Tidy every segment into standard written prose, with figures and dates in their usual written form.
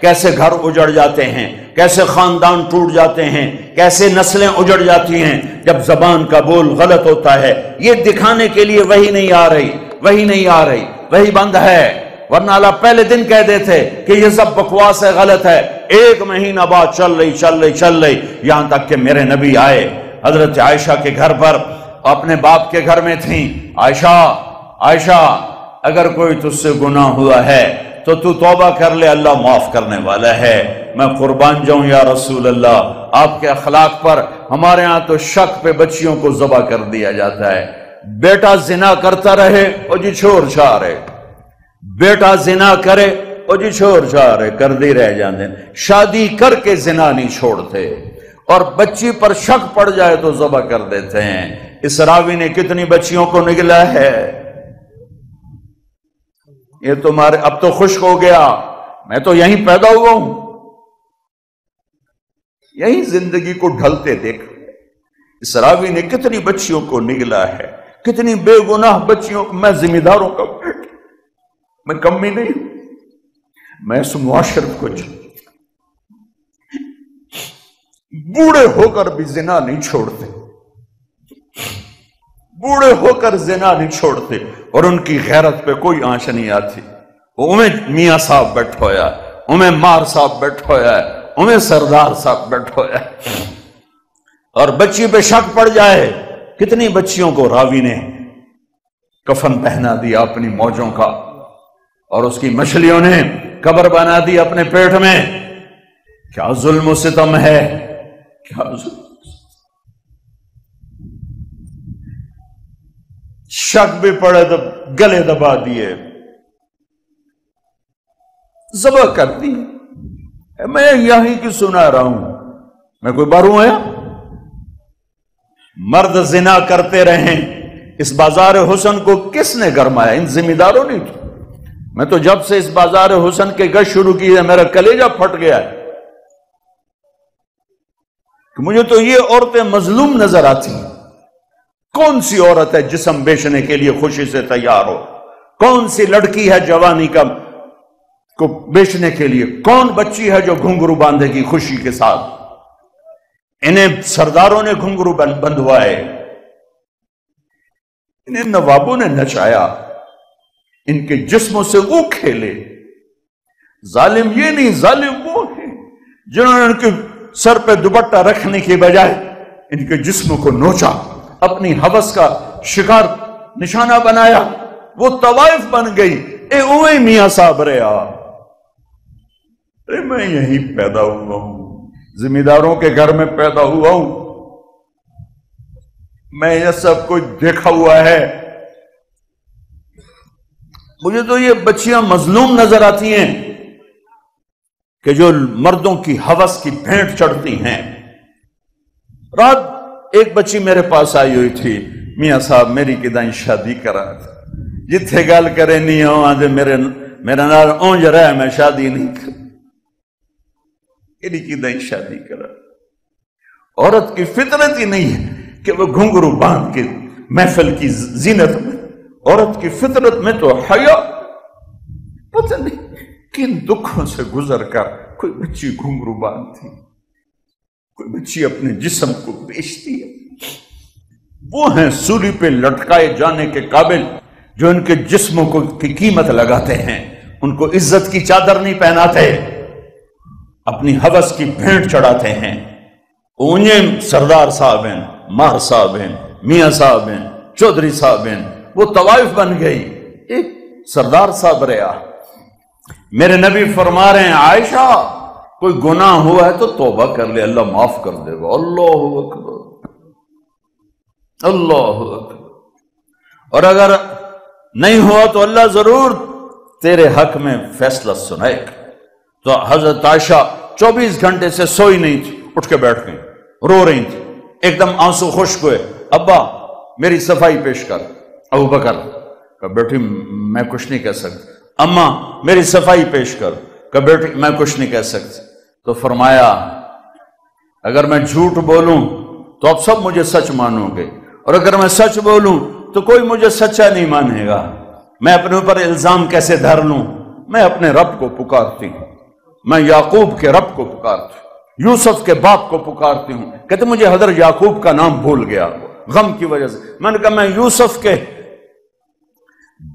کیسے گھر اجڑ جاتے ہیں، کیسے خاندان ٹوٹ جاتے ہیں، کیسے نسلیں اجڑ جاتی ہیں جب زبان کا بول غلط ہوتا ہے۔ یہ دکھانے کے لیے وحی نہیں آ رہی، وحی نہیں آ رہی، وحی بند ہے، ورنہ اللہ پہلے دن کہہ دیتے کہ یہ سب بکواس ہے، غلط ہے۔ 1 مہینہ بعد چل رہی یہاں تک کہ میرے نبی آئے۔ حضرت عائشہ کے گھر پر، اپنے باپ کے گھر میں تھیں۔ عائشہ اگر کوئی تجھ سے گناہ ہوا ہے تو تو توبہ کر لے، اللہ معاف کرنے والا ہے۔ میں قربان جاؤں یا رسول اللہ، آپ کے اخلاق پر ہمارے ہاں تو شک پہ بچیوں کو ذبح کر دیا جاتا ہے۔ بیٹا زنا کرتا رہے او جی چھوڑ چھا رہے، بیٹا زنا کرے او جی چھوڑ چھا رہے، کر دی رہ جاندے، شادی کر کے زنا نہیں چھوڑتے، اور بچی پر شک پڑ جائے تو ذبح کر دیتے ہیں۔ اس راوی نے کتنی بچیوں کو نگلا ہے۔ یہ تمہارے اب تو خشک ہو گیا، میں تو یہیں پیدا ہوا ہوں، یہیں زندگی کو ڈھلتے دیکھ۔ اس راوی نے کتنی بچیوں کو نگلا ہے، کتنی بے گناہ بچیوں کو۔ میں ذمہ داروں کا بیٹا، میں کمی نہیں ہوں، میں اس معاشرت کو بوڑھے ہو کر بھی زنا نہیں چھوڑتے، بوڑھے ہو کر زنا نہیں چھوڑتے، اور ان کی غیرت پہ کوئی آنچ نہیں آتی۔ میاں صاحب بیٹھ ہویا، مار صاحب بیٹھ ہویا ہے، سردار صاحب بیٹھ ہویا ہے، اور بچی پہ شک پڑ جائے۔ کتنی بچیوں کو راوی نے کفن پہنا دیا اپنی موجوں کا، اور اس کی مچھلیوں نے قبر بنا دی اپنے پیٹ میں۔ کیا ظلم و ستم ہے، کیا ظلم، شک بھی پڑے تو گلے دبا دیے، ذبح کر دی۔ میں یہیں کی سنا رہا ہوں، میں کوئی باروں آیا؟ مرد زنا کرتے رہیں، اس بازار حسن کو کس نے گرمایا؟ ان ذمہ داروں نے۔ میں تو جب سے اس بازار حسن کے گشت شروع کی ہے میرا کلیجہ پھٹ گیا ہے کہ مجھے تو یہ عورتیں مظلوم نظر آتی ہیں۔ کون سی عورت ہے جسم بیچنے کے لیے خوشی سے تیار ہو؟ کون سی لڑکی ہے جوانی کا کو بیچنے کے لیے؟ کون بچی ہے جو گھنگرو باندھے گی خوشی کے ساتھ؟ انہیں سرداروں نے گھنگرو بندھوائے، انہیں نوابوں نے نچایا، ان کے جسموں سے وہ کھیلے۔ ظالم یہ نہیں، ظالم وہ ہے جنہوں نے ان کے سر پہ دوپٹہ رکھنے کی بجائے ان کے جسموں کو نوچا، اپنی ہوس کا شکار نشانہ بنایا۔ وہ طوائف بن گئی۔ اے اوے میاں صاحب رہا، میں یہیں پیدا ہوا ہوں، ذمہ داروں کے گھر میں پیدا ہوا ہوں، میں یہ سب کچھ دیکھا ہوا ہے۔ مجھے تو یہ بچیاں مظلوم نظر آتی ہیں کہ جو مردوں کی ہوس کی بھینٹ چڑھتی ہیں۔ رات ایک بچی میرے پاس آئی ہوئی تھی، میاں صاحب میری کدائیں شادی کرا تھا، جتھے گل کرے نہیں ہوں آدھے میرا نال اونج رہا ہے، میں شادی نہیں کر، کدائیں شادی کرا۔ عورت کی فطرت ہی نہیں ہے کہ وہ گھنگرو باندھ کے محفل کی زینت میں، عورت کی فطرت میں تو حیا، پتہ نہیں کن دکھوں سے گزر کر کوئی بچی گھنگرو باندھتی، کوئی بچی اپنے جسم کو بیچتی ہے۔ وہ ہیں سولی پہ لٹکائے جانے کے قابل جو ان کے جسموں کو کی قیمت لگاتے ہیں، ان کو عزت کی چادر نہیں پہناتے، اپنی ہوس کی بھینٹ چڑھاتے ہیں۔ اونجے سردار صاحب ہیں، مار صاحب ہیں، میاں صاحب ہیں، چودھری صاحب ہیں، وہ طوائف بن گئی۔ ایک سردار صاحب رہا۔ میرے نبی فرما رہے ہیں عائشہ کوئی گناہ ہوا ہے تو توبہ کر لے، اللہ معاف کر دے گا۔ اللہ اکبر، اللہ اکبر۔ اور اگر نہیں ہوا تو اللہ ضرور تیرے حق میں فیصلہ سنائے گا۔ تو حضرت عائشہ 24 گھنٹے سے سوئی نہیں تھی، اٹھ کے بیٹھ گئی، رو رہی تھی، ایک دم آنسو خشک ہوئے۔ ابا میری صفائی پیش کر۔ ابو بکر کہ بیٹی میں کچھ نہیں کہہ سکتی۔ اماں میری صفائی پیش کر۔ کہ بیٹی میں کچھ نہیں کہہ سکتی۔ تو فرمایا اگر میں جھوٹ بولوں تو اب سب مجھے سچ مانو گے، اور اگر میں سچ بولوں تو کوئی مجھے سچا نہیں مانے گا، میں اپنے اوپر الزام کیسے دھر لوں؟ میں اپنے رب کو پکارتی ہوں، میں یعقوب کے رب کو پکارتی ہوں، یوسف کے باپ کو پکارتی ہوں۔ کہتے مجھے حضرت یعقوب کا نام بھول گیا غم کی وجہ سے۔ میں نے کہا میں یوسف کے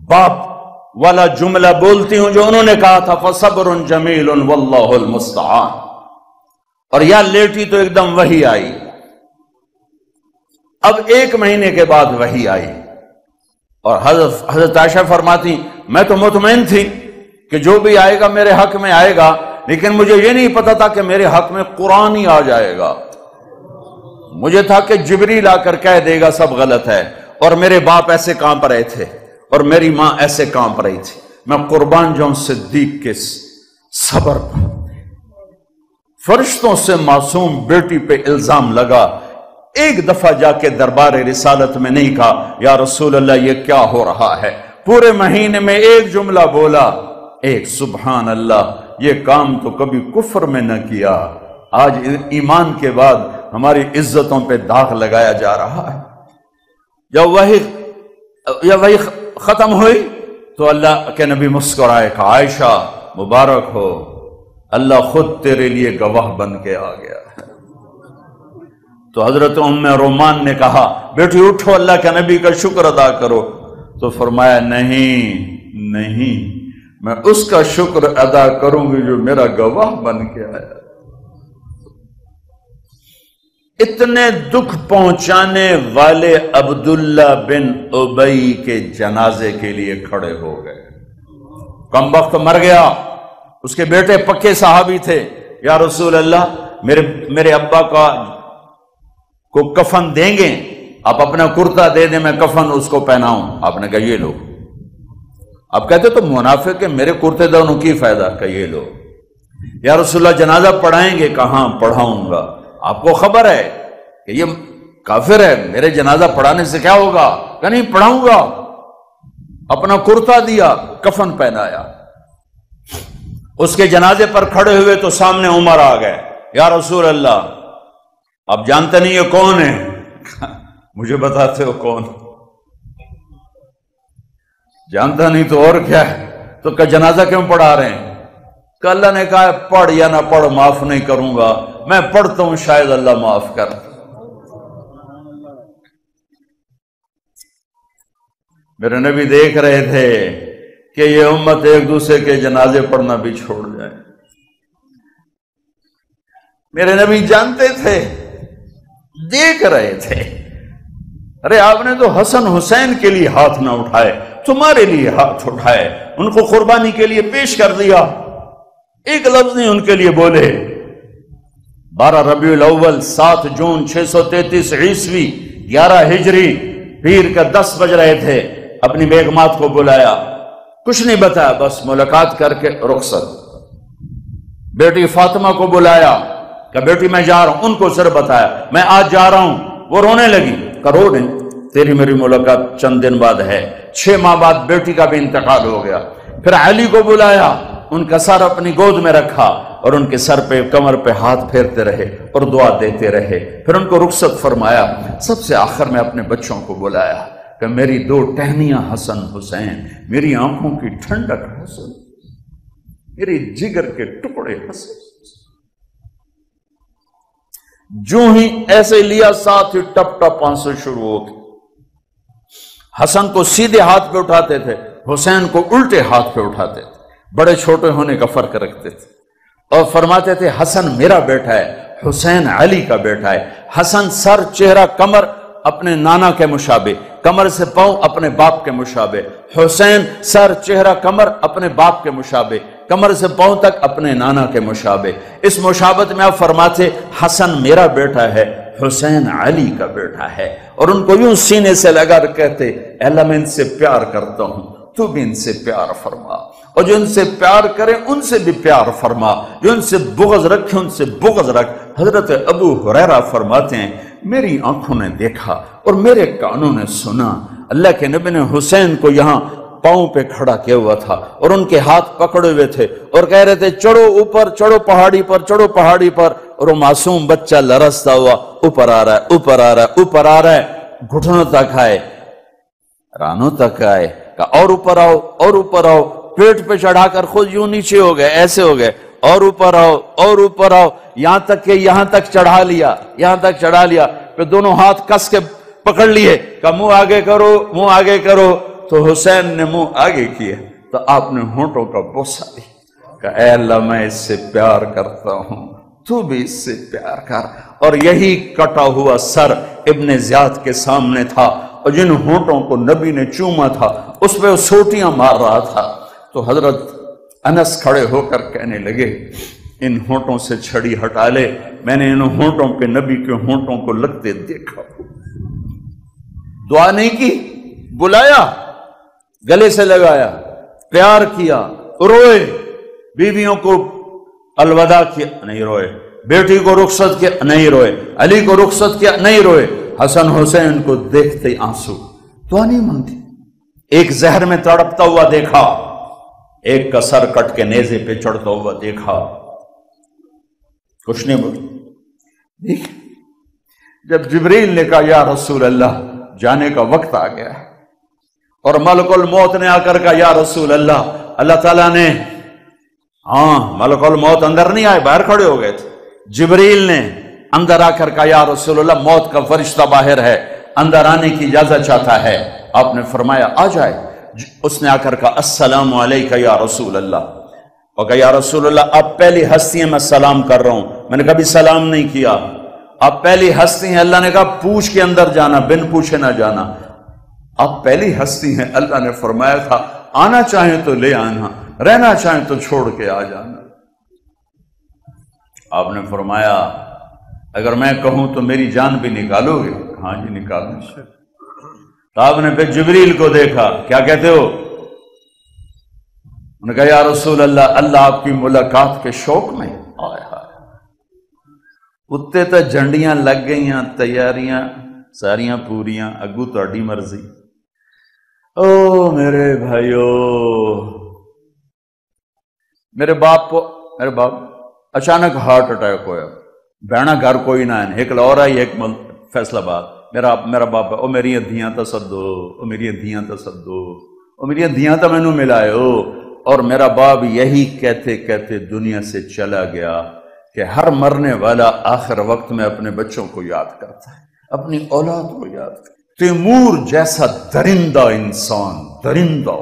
باپ والا جملہ بولتی ہوں جو انہوں نے کہا تھا فصبر جمیل واللہ المستعان، اور یا لیٹی تو ایک دم وحی آئی۔ اب 1 مہینے کے بعد وحی آئی، اور حضرت عائشہ فرماتی میں تو مطمئن تھی کہ جو بھی آئے گا میرے حق میں آئے گا، لیکن مجھے یہ نہیں پتا تھا کہ میرے حق میں قرآن ہی آ جائے گا۔ مجھے تھا کہ جبریل آ کر کہہ دے گا سب غلط ہے، اور میرے باپ ایسے کانپ رہے تھے اور میری ماں ایسے کانپ رہی تھی۔ میں قربان جاؤں صدیق کے صبر پر۔ فرشتوں سے معصوم بیٹی پہ الزام لگا، ایک دفعہ جا کے دربار رسالت میں نہیں کہا یا رسول اللہ یہ کیا ہو رہا ہے، پورے مہینے میں ایک جملہ بولا، ایک سبحان اللہ، یہ کام تو کبھی کفر میں نہ کیا، آج ایمان کے بعد ہماری عزتوں پہ داغ لگایا جا رہا ہے۔ جب وہی ختم ہوئی تو اللہ کے نبی مسکرائے کہ عائشہ مبارک ہو، اللہ خود تیرے لیے گواہ بن کے آ گیا ہے۔ تو حضرت ام رومان نے کہا بیٹی اٹھو، اللہ کے نبی کا شکر ادا کرو۔ تو فرمایا نہیں، میں اس کا شکر ادا کروں گی جو میرا گواہ بن کے آیا۔ اتنے دکھ پہنچانے والے عبداللہ بن ابی کے جنازے کے لیے کھڑے ہو گئے۔ کم وقت مر گیا، اس کے بیٹے پکے صحابی تھے، یا رسول اللہ میرے ابا کو کفن دیں گے، آپ اپنا کرتا دے دیں میں کفن اس کو پہناؤں۔ آپ نے کہا یہ لو۔ آپ کہتے تو منافق کہ میرے کرتے دونوں کی فائدہ، کہ یہ لو۔ یا رسول اللہ جنازہ پڑھائیں گے؟ کہاں پڑھاؤں گا، آپ کو خبر ہے کہ یہ کافر ہے، میرے جنازہ پڑھانے سے کیا ہوگا؟ کہ نہیں پڑھاؤں گا۔ اپنا کرتا دیا، کفن پہنایا، اس کے جنازے پر کھڑے ہوئے تو سامنے عمر آ گئے، یا رسول اللہ آپ جانتے نہیں یہ کون ہے؟ مجھے بتاتے ہو کون؟ جانتا نہیں تو اور کیا ہے، تو کہ جنازہ کیوں پڑھا رہے ہیں؟ کہ اللہ نے کہا پڑھ یا نہ پڑھ معاف نہیں کروں گا، میں پڑھتا ہوں شاید اللہ معاف کر۔ میرے نبی دیکھ رہے تھے کہ یہ امت ایک دوسرے کے جنازے پڑھنا بھی چھوڑ جائے۔ میرے نبی جانتے تھے، دیکھ رہے تھے۔ ارے آپ نے تو حسن حسین کے لیے ہاتھ نہ اٹھائے، تمہارے لیے ہاتھ اٹھائے، ان کو قربانی کے لیے پیش کر دیا، ایک لفظ نہیں ان کے لیے بولے۔ 12 ربیع الاول 7 جون 633 عیسوی 11 ہجری پیر کا 10 بج رہے تھے، اپنی بیگمات کو بلایا، کچھ نہیں بتایا، بس ملاقات کر کے رخصت۔ بیٹی فاطمہ کو بلایا کہ بیٹی میں جا رہا ہوں، ان کو صرف بتایا میں آج جا رہا ہوں۔ وہ رونے لگی، کرو نہیں، تیری میری ملاقات چند دن بعد ہے۔ 6 ماہ بعد بیٹی کا بھی انتقال ہو گیا۔ پھر علی کو بلایا، ان کا سر اپنی گود میں رکھا اور ان کے سر پہ کمر پہ ہاتھ پھیرتے رہے اور دعا دیتے رہے۔ پھر ان کو رخصت فرمایا۔ سب سے آخر میں اپنے بچوں کو بلایا کہ میری 2 ٹہنیاں حسن حسین، میری آنکھوں کی ٹھنڈک حسن، میری جگر کے ٹکڑے حسن۔ جو ہی ایسے لیا ساتھ ہی ٹپ ٹپ آنسو شروع ہو گئے۔ حسن کو سیدھے ہاتھ پہ اٹھاتے تھے، حسین کو الٹے ہاتھ پہ اٹھاتے تھے، بڑے چھوٹے ہونے کا فرق رکھتے تھے، اور فرماتے تھے حسن میرا بیٹا ہے، حسین علی کا بیٹا ہے۔ حسن سر چہرہ کمر اپنے نانا کے مشابہ، کمر سے پاؤں اپنے باپ کے مشابہ۔ حسین سر چہرہ کمر اپنے باپ کے مشابہ، کمر سے پاؤں تک اپنے نانا کے مشابہ۔ اس مشابہت میں آپ فرماتے حسن میرا بیٹا ہے، حسین علی کا بیٹا ہے، اور ان کو یوں سینے سے لگا کر کہتے اے اللہ میں ان سے پیار کرتا ہوں، تو بھی ان سے پیار فرما، اور جو ان سے پیار کرے ان سے بھی پیار فرما، جو ان سے بغض رکھے ان سے بغض رکھ۔ حضرت ابو ہریرہ فرماتے ہیں میری آنکھوں نے دیکھا اور میرے کانوں نے سنا، اللہ کے نبی نے حسین کو یہاں پاؤں پہ کھڑا کیا ہوا تھا اور ان کے ہاتھ پکڑے ہوئے تھے اور کہہ رہے تھے چڑھو اوپر، چڑھو پہاڑی پر، چڑھو پہاڑی پر، اور وہ معصوم بچہ لرزتا ہوا اوپر آ رہا ہے، اوپر آ رہا ہے، اوپر آ رہا ہے، گھٹنوں تک آئے، رانوں تک آئے، کہ اور اوپر آؤ، اور اوپر آؤ، پیٹ پہ چڑھا کر خود یوں نیچے ہو گئے، ایسے ہو گئے، اور اوپر آؤ اور اوپر آؤ، یہاں تک کہ یہاں تک چڑھا لیا، یہاں تک چڑھا لیا، پھر دونوں ہاتھ کس کے پکڑ لیے، کہ منہ آگے کرو، منہ آگے کرو۔ تو حسین نے منہ آگے کیا تو آپ نے ہونٹوں کا بوسہ دیا کہ اے اللہ میں اس سے پیار کرتا ہوں، تو بھی اس سے پیار کر۔ اور یہی کٹا ہوا سر ابن زیاد کے سامنے تھا، اور جن ہونٹوں کو نبی نے چوما تھا اس پہ وہ سوٹیاں مار رہا تھا۔ تو حضرت انس کھڑے ہو کر کہنے لگے ان ہونٹوں سے چھڑی ہٹا لے، میں نے ان ہونٹوں پہ نبی کے ہونٹوں کو لگتے دیکھا۔ دعا نہیں کی، بلایا، گلے سے لگایا، پیار کیا، روئے، بیویوں کو الوداع کیا، نہیں روئے، بیٹی کو رخصت کیا، نہیں روئے، علی کو رخصت کیا، نہیں روئے، حسن حسین کو دیکھتے آنسو۔ دعا نہیں مانگی۔ ایک زہر میں تڑپتا ہوا دیکھا، ایک کا سر کٹ کے نیزے پہ چڑھتا ہوا دیکھا، کچھ نہیں بولی۔ جب جبریل نے کہا یا رسول اللہ جانے کا وقت آ گیا ہے، اور ملک الموت نے آ کر کہا یا رسول اللہ، اللہ تعالیٰ نے، ہاں ملک الموت اندر نہیں آئے، باہر کھڑے ہو گئے تھے، جبریل نے اندر آ کر کہا یا رسول اللہ موت کا فرشتہ باہر ہے، اندر آنے کی اجازت چاہتا ہے۔ آپ نے فرمایا آ جائے۔ اس نے آ کر کہا السلام علیکہ یا رسول اللہ، اور کہا یا رسول اللہ آپ پہلی ہستی ہیں، میں سلام کر رہا ہوں، میں نے کبھی سلام نہیں کیا، آپ پہلی ہستی ہیں۔ اللہ نے کہا پوچھ کے اندر جانا، بن پوچھے نہ جانا، آپ پہلی ہستی ہیں۔ اللہ نے فرمایا تھا آنا چاہیں تو لے آنا، رہنا چاہیں تو چھوڑ کے آ جانا۔ آپ نے فرمایا اگر میں کہوں تو میری جان بھی نکالو گے؟ ہاں جی نکالنا ہے۔ تو آپ نے پھر جبریل کو دیکھا، کیا کہتے ہو؟ انہوں نے کہا یا رسول اللہ اللہ آپ کی ملاقات کے شوق میں۔ آئے ہائے، اتنے تو جھنڈیاں لگ گئیاں، تیاریاں ساریاں پوریاں، اگو تہاڈی مرضی۔ او میرے بھائیو، میرے باپ اچانک ہارٹ اٹیک ہویا، بہنا گھر کوئی نہ ہے، ایک لاہور آئی ایک فیصل آباد، میرا باپ او میری دھیاں تو سدو، او میری دھیاں تو سدو، او میری دھیاں تو مینوں ملائیو۔ اور میرا باپ یہی کہتے کہتے دنیا سے چلا گیا کہ ہر مرنے والا آخر وقت میں اپنے بچوں کو یاد کرتا ہے، اپنی اولاد کو یاد کرتا ہے۔ تیمور جیسا درندہ انسان، درندہ،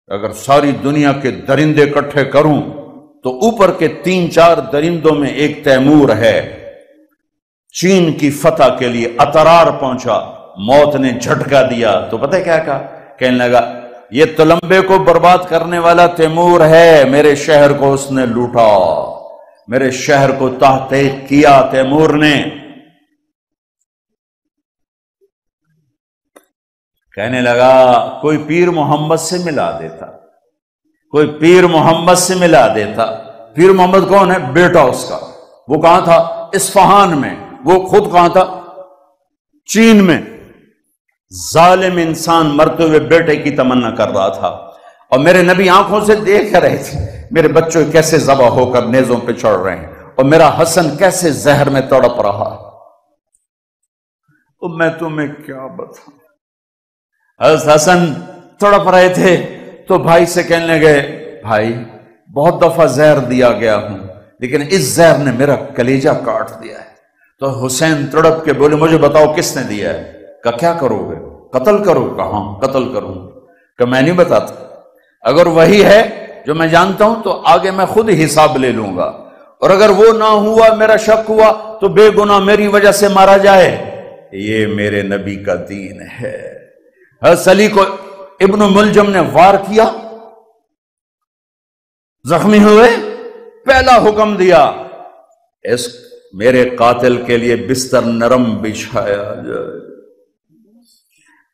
اگر ساری دنیا کے درندے اکٹھے کروں تو اوپر کے 3-4 درندوں میں ایک تیمور ہے۔ چین کی فتح کے لیے اترار پہنچا، موت نے جھٹکا دیا تو پتہ کیا کہا؟ کہنے لگا یہ تلمبے کو برباد کرنے والا تیمور ہے، میرے شہر کو اس نے لوٹا، میرے شہر کو تحقیق کیا تیمور نے۔ کہنے لگا کوئی پیر محمد سے ملا دیتا، کوئی پیر محمد سے ملا دیتا۔ پیر محمد کون ہے؟ بیٹا اس کا، وہ کہاں تھا؟ اصفہان میں، وہ خود کہاں تھا؟ چین میں۔ ظالم انسان مرتے ہوئے بیٹے کی تمنا کر رہا تھا، اور میرے نبی آنکھوں سے دیکھ رہے تھے میرے بچوں کیسے ذبح ہو کر نیزوں پہ چڑھ رہے ہیں، اور میرا حسن کیسے زہر میں تڑپ رہا ہے۔ میں تمہیں کیا بتاؤں، حضرت حسن تڑپ رہے تھے تو بھائی سے کہنے لگے بھائی بہت دفعہ زہر دیا گیا ہوں لیکن اس زہر نے میرا کلیجہ کاٹ دیا ہے۔ تو حسین تڑپ کے بولے مجھے بتاؤ کس نے دیا ہے؟ کہ کیا کرو گے؟ قتل کرو؟ کہاں قتل کروں؟ کہ میں نہیں بتاتا، اگر وہی ہے جو میں جانتا ہوں تو آگے میں خود حساب لے لوں گا، اور اگر وہ نہ ہوا، میرا شک ہوا تو بے گناہ میری وجہ سے مارا جائے۔ یہ میرے نبی کا دین ہے۔ حضرت علی کو ابن ملجم نے وار کیا، زخمی ہوئے، پہلا حکم دیا اس میرے قاتل کے لیے بستر نرم بچھایا جائے،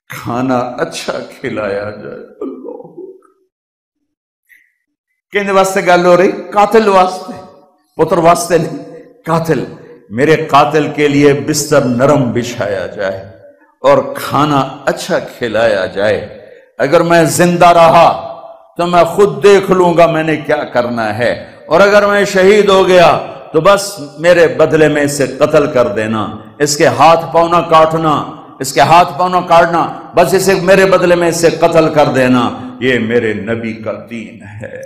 کھانا اچھا کھلایا جائے۔ اللہ کہنے واسطے گل ہو رہی؟ قاتل واسطے، پتر واسطے نہیں، قاتل۔ میرے قاتل کے لیے بستر نرم بچھایا جائے اور کھانا اچھا کھلایا جائے۔ اگر میں زندہ رہا تو میں خود دیکھ لوں گا میں نے کیا کرنا ہے، اور اگر میں شہید ہو گیا تو بس میرے بدلے میں اسے قتل کر دینا، اس کے ہاتھ پاؤں نہ کاٹنا، اس کے ہاتھ پاؤں نہ کاٹنا، بس اسے میرے بدلے میں اسے قتل کر دینا۔ یہ میرے نبی کا دین ہے۔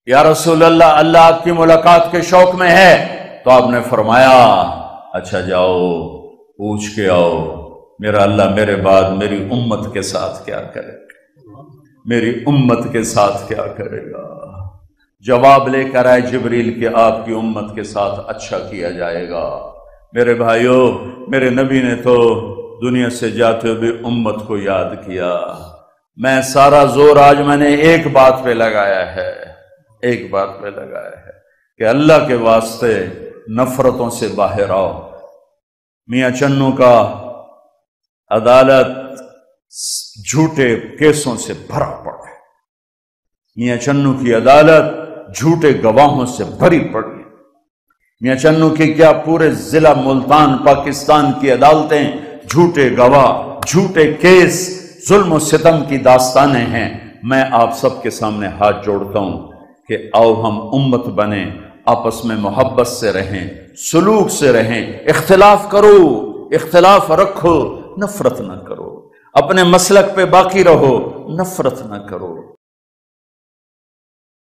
یا رسول اللہ، اللہ آپ کی ملاقات کے شوق میں ہے۔ تو آپ نے فرمایا اچھا جاؤ پوچھ کے آؤ میرا اللہ میرے بعد میری امت کے ساتھ کیا کرے گا، میری امت کے ساتھ کیا کرے گا۔ جواب لے کر آئے جبریل کہ آپ کی امت کے ساتھ اچھا کیا جائے گا۔ میرے بھائیوں، میرے نبی نے تو دنیا سے جاتے ہوئے امت کو یاد کیا۔ میں سارا زور آج میں نے ایک بات پہ لگایا ہے، ایک بات پہ لگایا ہے کہ اللہ کے واسطے نفرتوں سے باہر آؤ۔ میاں چنو کا عدالت جھوٹے کیسوں سے بھرا پڑا ہے، میاں چنو کی عدالت جھوٹے گواہوں سے بھری پڑی۔ میاں چنو کی کیا پورے ضلع ملتان پاکستان کی عدالتیں جھوٹے گواہ، جھوٹے کیس، ظلم و ستم کی داستانیں ہیں۔ میں آپ سب کے سامنے ہاتھ جوڑتا ہوں کہ آؤ ہم امت بنیں، آپس میں محبت سے رہیں، سلوک سے رہیں، اختلاف کرو، اختلاف رکھو، نفرت نہ کرو، اپنے مسلک پہ باقی رہو، نفرت نہ کرو۔